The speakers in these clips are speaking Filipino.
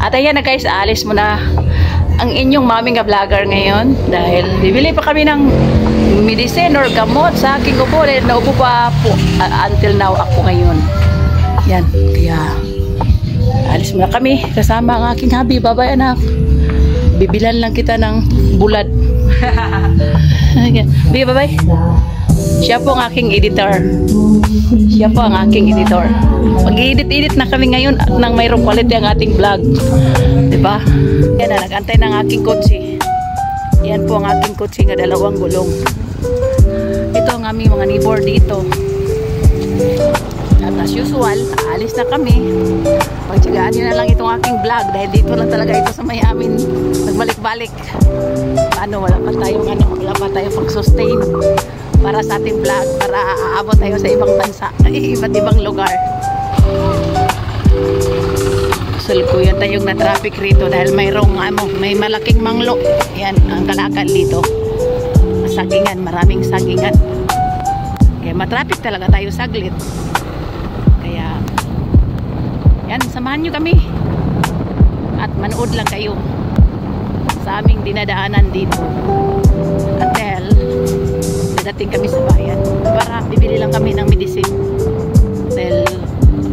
At ayan na guys, aalis muna ang inyong mami nga vlogger ngayon dahil bibili pa kami ng medicine or gamot sa aking upo dahil naupo pa po until now ako ngayon. Yan, kaya alis muna kami kasama ang aking hubby. Babay anak, bibilan lang kita ng bulad. Bye. Siya po ang aking editor. Siya po ang aking editor. Mag-edit-edit na kami ngayon nang mayroong quality ang ating vlog. Diba? Yan na, nag-antay ng aking kotse. Yan po ang aking kotse nga 2 gulong. Ito ang aming mga neighbor dito. At as usual, aalis na kami. Pagtsagaan nyo na lang itong aking vlog dahil dito lang talaga ito sa may amin. Nagbalik-balik. Wala pa tayong pag-sustain para sa ating vlog, para aabot tayo sa ibang bansa, iba't ibang lugar. Sulkuyan tayong na traffic rito dahil may malaking manglo. Yan ang kalakal dito. Sagingan, maraming sagingan. Kaya matraffic talaga tayo saglit. Kaya yan, samahan nyo kami at manood lang kayo sa aming dinadaanan dito until dating kami sa bayan para bibili lang kami ng medicine dahil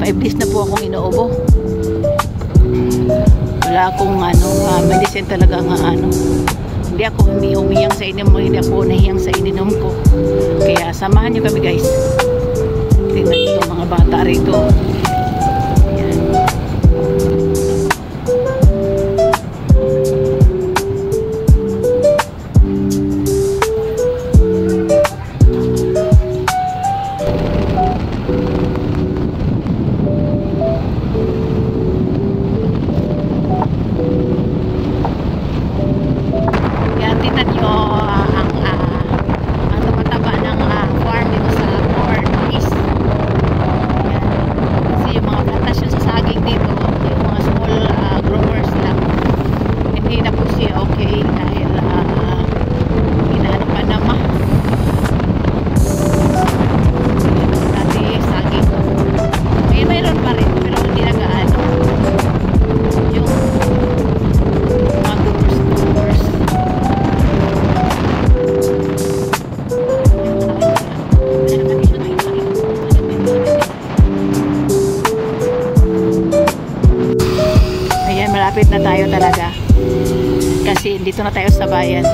5 days na po akong inuubo. Wala akong medicine talaga hindi ako humiyang sa ininom mo, hindi ako nahiyang sa ininom ko. Kaya samahan nyo kami guys. Tingnan nyo itong mga bata rito. Malapit na tayo talaga kasi dito na tayo sa bayan.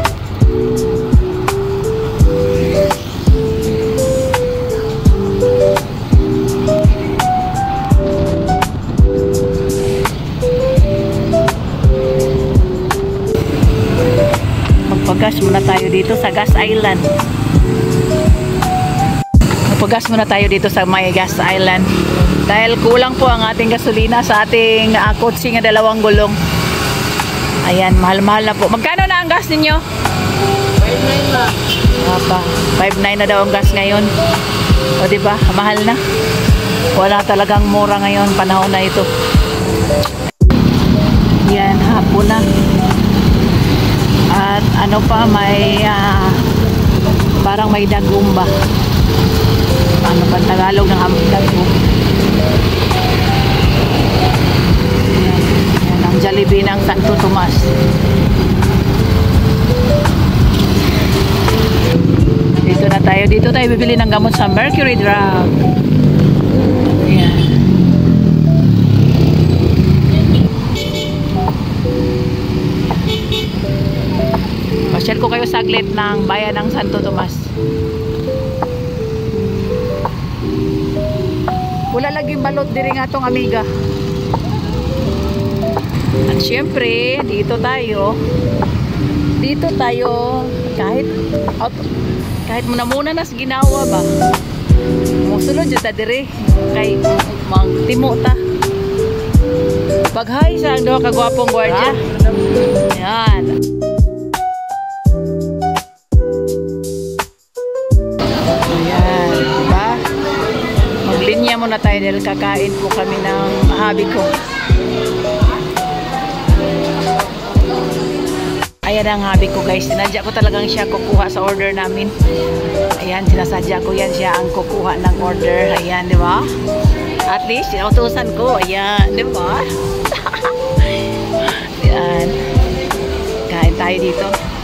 Magpagas muna tayo dito sa Gas Island. Magpagas muna tayo dito sa may Gas Island dahil kulang po ang ating gasolina sa ating kotse nga 2 gulong. Ayan, mahal-mahal na po. Magkano na ang gas ninyo? 5.9 na. 5.9 na daw ang gas ngayon. O diba, mahal na. Wala talagang mura ngayon, panahon na ito. Yan, hapon na. At ano pa, may parang may dagong ba? Ano ba Tagalog ng dagong? Yan ang Jollibee ng Santo Tomas. Dito tayo bibili ng gamot sa Mercury Drug. Ayan. Pasyal ko kayo saglit ng bayan ng Santo Tomas. Wala lagi balot diri nga tong amiga. At syempre, dito tayo kahit muna na sa ginawa ba. Musulod jud ta diri kay magtimo ta. Pag-hi sa ang duha ka gwapong gwardiya. Ayan. Ayan, diba? Maglinya muna tayo dahil kakain po kami ng habi ko. Ayan ang habi ko guys. Sinadya ko talagang siya kukuha sa order namin. Ayan, sinasadya ko yan siya ang kukuha ng order. Ayan, di ba? At least, sinautusan ko. Ayan, di ba? Yan. Kain tayo dito.